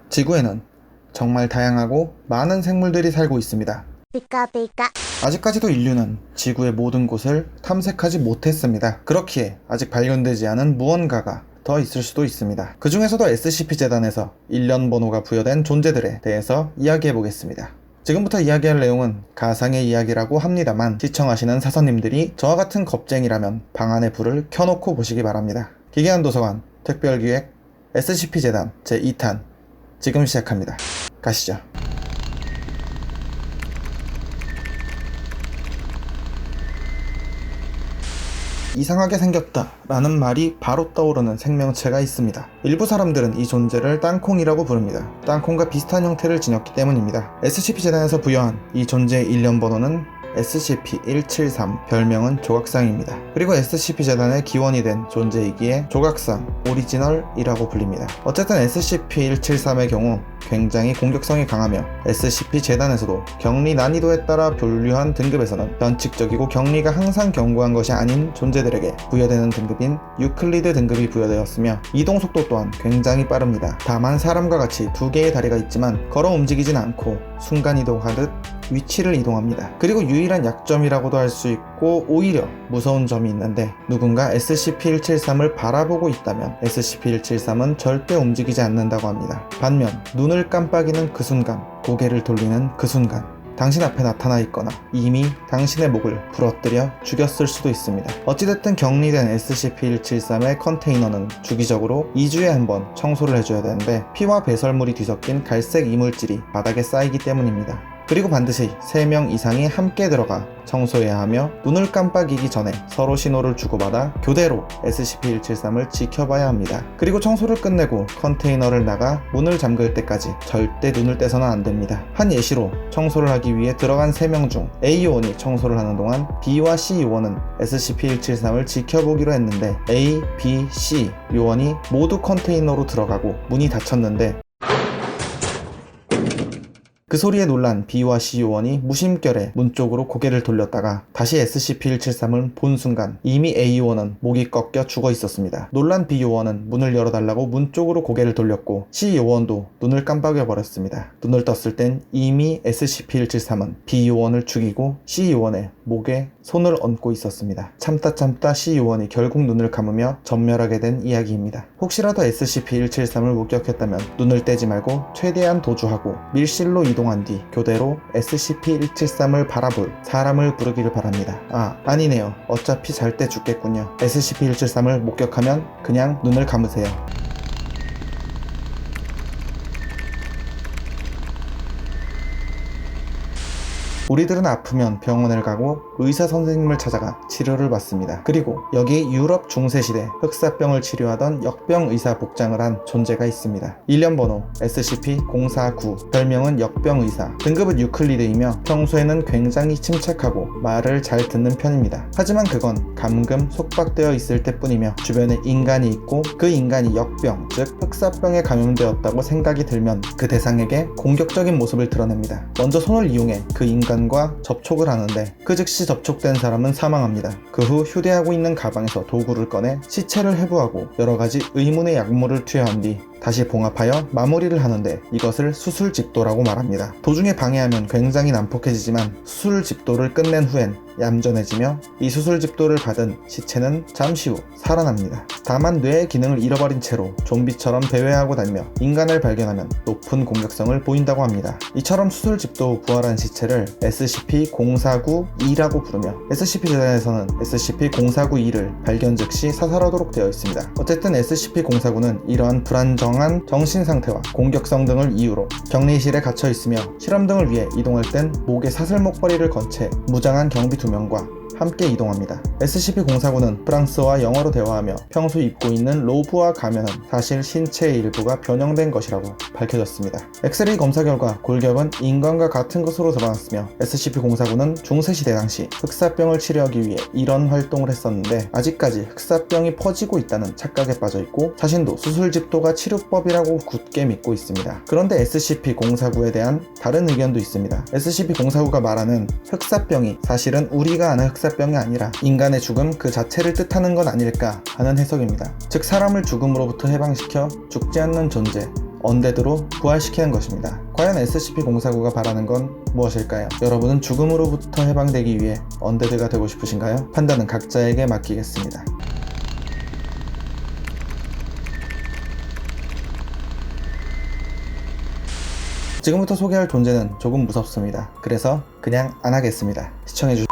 지구에는 정말 다양하고 많은 생물들이 살고 있습니다. 삐까삐까. 아직까지도 인류는 지구의 모든 곳을 탐색하지 못했습니다. 그렇기에 아직 발견되지 않은 무언가가 더 있을 수도 있습니다. 그 중에서도 SCP-재단에서 일련 번호가 부여된 존재들에 대해서 이야기해보겠습니다. 지금부터 이야기할 내용은 가상의 이야기라고 합니다만 시청하시는 사서님들이 저와 같은 겁쟁이라면 방 안의 불을 켜놓고 보시기 바랍니다. 기괴한 도서관 특별기획 SCP-재단 제2탄 지금 시작합니다. 가시죠. 이상하게 생겼다 라는 말이 바로 떠오르는 생명체가 있습니다. 일부 사람들은 이 존재를 땅콩이라고 부릅니다. 땅콩과 비슷한 형태를 지녔기 때문입니다. SCP-재단에서 부여한 이 존재의 일련 번호는 SCP-173, 별명은 조각상입니다. 그리고 SCP-재단의 기원이 된 존재이기에 조각상, 오리지널이라고 불립니다. 어쨌든 SCP-173의 경우 굉장히 공격성이 강하며 SCP-재단에서도 격리 난이도에 따라 분류한 등급에서는 변칙적이고 격리가 항상 견고한 것이 아닌 존재들에게 부여되는 등급인 유클리드 등급이 부여되었으며 이동 속도 또한 굉장히 빠릅니다. 다만 사람과 같이 두 개의 다리가 있지만 걸어 움직이진 않고 순간이동하듯 위치를 이동합니다. 그리고 유일한 약점이라고도 할 수 있고 오히려 무서운 점이 있는데 누군가 SCP-173을 바라보고 있다면 SCP-173은 절대 움직이지 않는다고 합니다. 반면 눈을 깜빡이는 그 순간, 고개를 돌리는 그 순간 당신 앞에 나타나 있거나 이미 당신의 목을 부러뜨려 죽였을 수도 있습니다. 어찌됐든 격리된 SCP-173의 컨테이너는 주기적으로 2주에 한 번 청소를 해줘야 되는데 피와 배설물이 뒤섞인 갈색 이물질이 바닥에 쌓이기 때문입니다. 그리고 반드시 3명 이상이 함께 들어가 청소해야 하며 눈을 깜빡이기 전에 서로 신호를 주고받아 교대로 SCP-173을 지켜봐야 합니다. 그리고 청소를 끝내고 컨테이너를 나가 문을 잠글 때까지 절대 눈을 떼서는 안 됩니다. 한 예시로 청소를 하기 위해 들어간 3명 중 A 요원이 청소를 하는 동안 B와 C 요원은 SCP-173을 지켜보기로 했는데 A, B, C 요원이 모두 컨테이너로 들어가고 문이 닫혔는데 그 소리에 놀란 B와 C 요원이 무심결에 문 쪽으로 고개를 돌렸다가 다시 SCP-173을 본 순간 이미 A 요원은 목이 꺾여 죽어 있었습니다. 놀란 B 요원은 문을 열어달라고 문 쪽으로 고개를 돌렸고 C 요원도 눈을 깜빡여 버렸습니다. 눈을 떴을 땐 이미 SCP-173은 B 요원을 죽이고 C 요원의 목에 손을 얹고 있었습니다. 참다 C 요원이 결국 눈을 감으며 전멸하게 된 이야기입니다. 혹시라도 SCP-173을 목격했다면 눈을 떼지 말고 최대한 도주하고 밀실로 이동한 뒤 교대로 SCP-173을 바라볼 사람을 부르기를 바랍니다. 아니네요. 어차피 잘 때 죽겠군요. SCP-173을 목격하면 그냥 눈을 감으세요. 우리들은 아프면 병원을 가고 의사 선생님을 찾아가 치료를 받습니다. 그리고 여기 유럽 중세시대 흑사병을 치료하던 역병 의사 복장을 한 존재가 있습니다. 일련 번호 SCP-049, 별명은 역병 의사, 등급은 유클리드이며 평소에는 굉장히 침착하고 말을 잘 듣는 편입니다. 하지만 그건 감금 속박되어 있을 때뿐이며 주변에 인간이 있고 그 인간이 역병, 즉 흑사병에 감염되었다고 생각이 들면 그 대상에게 공격적인 모습을 드러냅니다. 먼저 손을 이용해 그 인간과 접촉을 하는데 그 즉시 접촉된 사람은 사망합니다. 그 후 휴대하고 있는 가방에서 도구를 꺼내 시체를 해부하고 여러가지 의문의 약물을 투여한 뒤 다시 봉합하여 마무리를 하는데 이것을 수술집도라고 말합니다. 도중에 방해하면 굉장히 난폭해지지만 수술집도를 끝낸 후엔 얌전해지며 이 수술집도를 받은 시체는 잠시 후 살아납니다. 다만 뇌의 기능을 잃어버린 채로 좀비처럼 배회하고 다니며 인간을 발견하면 높은 공격성을 보인다고 합니다. 이처럼 수술집도 후 부활한 시체를 SCP-049-2라고 부르며 SCP-재단에서는 SCP-049-2를 발견 즉시 사살하도록 되어 있습니다. 어쨌든 SCP-049는 이러한 불안정한 정신상태와 공격성 등을 이유로 격리실에 갇혀 있으며 실험 등을 위해 이동할 땐 목에 사슬 목걸이를 건 채 무장한 경비 2명과 함께 이동합니다. SCP-049는 프랑스어와 영어로 대화하며 평소 입고 있는 로브와 가면은 사실 신체의 일부가 변형된 것이라고 밝혀졌습니다. 엑스레이 검사 결과 골격은 인간과 같은 것으로 드러났으며 SCP-049는 중세시대 당시 흑사병을 치료하기 위해 이런 활동을 했었는데 아직까지 흑사병이 퍼지고 있다는 착각에 빠져있고 자신도 수술집도가 치료법이라고 굳게 믿고 있습니다. 그런데 SCP-049에 대한 다른 의견도 있습니다. SCP-049가 말하는 흑사병이 사실은 우리가 아는 흑사병이 아니라 인간의 죽음 그 자체를 뜻하는 건 아닐까 하는 해석입니다. 즉 사람을 죽음으로부터 해방시켜 죽지 않는 존재, 언데드로 부활시키는 것입니다. 과연 SCP-049가 바라는 건 무엇일까요? 여러분은 죽음으로부터 해방되기 위해 언데드가 되고 싶으신가요? 판단은 각자에게 맡기겠습니다. 지금부터 소개할 존재는 조금 무섭습니다. 그래서 그냥 안 하겠습니다. 시청해주세요.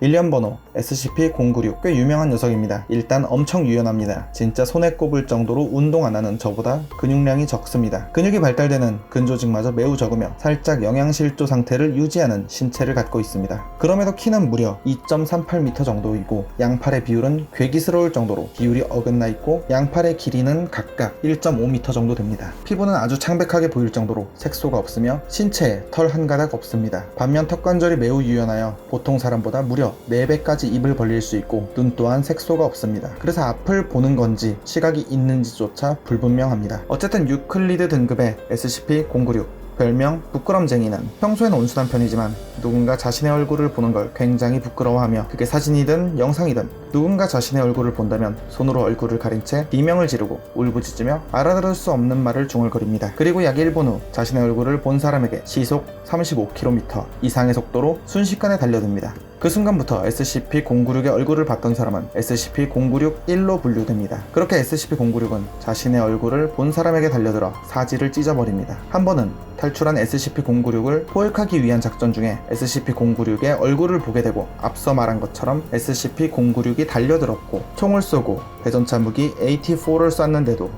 일련 번호 SCP-096 꽤 유명한 녀석입니다. 일단 엄청 유연합니다. 진짜 손에 꼽을 정도로 운동 안 하는 저보다 근육량이 적습니다. 근육이 발달되는 근조직마저 매우 적으며 살짝 영양실조 상태를 유지하는 신체를 갖고 있습니다. 그럼에도 키는 무려 2.38m 정도이고 양팔의 비율은 괴기스러울 정도로 비율이 어긋나 있고 양팔의 길이는 각각 1.5m 정도 됩니다. 피부는 아주 창백하게 보일 정도로 색소가 없으며 신체에 털 한 가닥 없습니다. 반면 턱관절이 매우 유연하여 보통 사람보다 무려 4배까지 입을 벌릴 수 있고 눈 또한 색소가 없습니다. 그래서 앞을 보는 건지 시각이 있는지조차 불분명합니다. 어쨌든 유클리드 등급의 SCP-096 별명 부끄럼쟁이는 평소에는 온순한 편이지만 누군가 자신의 얼굴을 보는 걸 굉장히 부끄러워하며 그게 사진이든 영상이든 누군가 자신의 얼굴을 본다면 손으로 얼굴을 가린 채 비명을 지르고 울부짖으며 알아들을 수 없는 말을 중얼거립니다. 그리고 약 1분 후 자신의 얼굴을 본 사람에게 시속 35km 이상의 속도로 순식간에 달려듭니다. 그 순간부터 SCP-096의 얼굴을 봤던 사람은 SCP-096-1로 분류됩니다. 그렇게 SCP-096은 자신의 얼굴을 본 사람에게 달려들어 사지를 찢어버립니다. 한 번은 탈출한 SCP-096을 포획하기 위한 작전 중에 SCP-096의 얼굴을 보게 되고 앞서 말한 것처럼 SCP-096이 달려들었고 총을 쏘고 대전차 무기 AT-4를 쐈는데도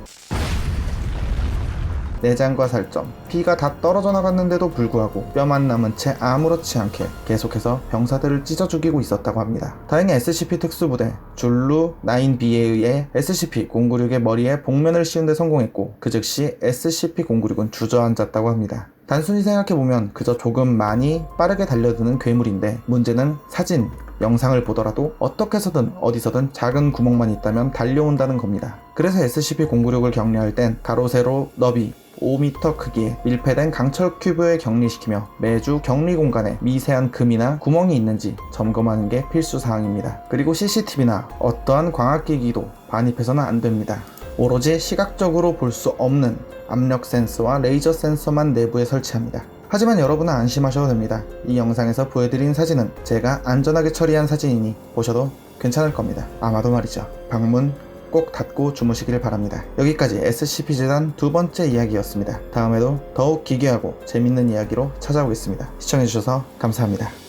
내장과 살점, 피가 다 떨어져 나갔는데도 불구하고 뼈만 남은 채 아무렇지 않게 계속해서 병사들을 찢어 죽이고 있었다고 합니다. 다행히 SCP 특수부대 줄루 9B에 의해 SCP-096의 머리에 복면을 씌운 데 성공했고 그 즉시 SCP-096은 주저앉았다고 합니다. 단순히 생각해보면 그저 조금 많이 빠르게 달려드는 괴물인데 문제는 사진, 영상을 보더라도 어떻게 해서든 어디서든 작은 구멍만 있다면 달려온다는 겁니다. 그래서 SCP-096을 격리할 땐 가로 세로 너비 5m 크기의 밀폐된 강철 큐브에 격리시키며 매주 격리 공간에 미세한 금이나 구멍이 있는지 점검하는 게 필수사항입니다. 그리고 CCTV나 어떠한 광학기기도 반입해서는 안 됩니다. 오로지 시각적으로 볼 수 없는 압력 센서와 레이저 센서만 내부에 설치합니다. 하지만 여러분은 안심하셔도 됩니다. 이 영상에서 보여드린 사진은 제가 안전하게 처리한 사진이니 보셔도 괜찮을 겁니다. 아마도 말이죠. 방문 꼭 닫고 주무시길 바랍니다. 여기까지 SCP-재단 두 번째 이야기였습니다. 다음에도 더욱 기괴하고 재밌는 이야기로 찾아오겠습니다. 시청해주셔서 감사합니다.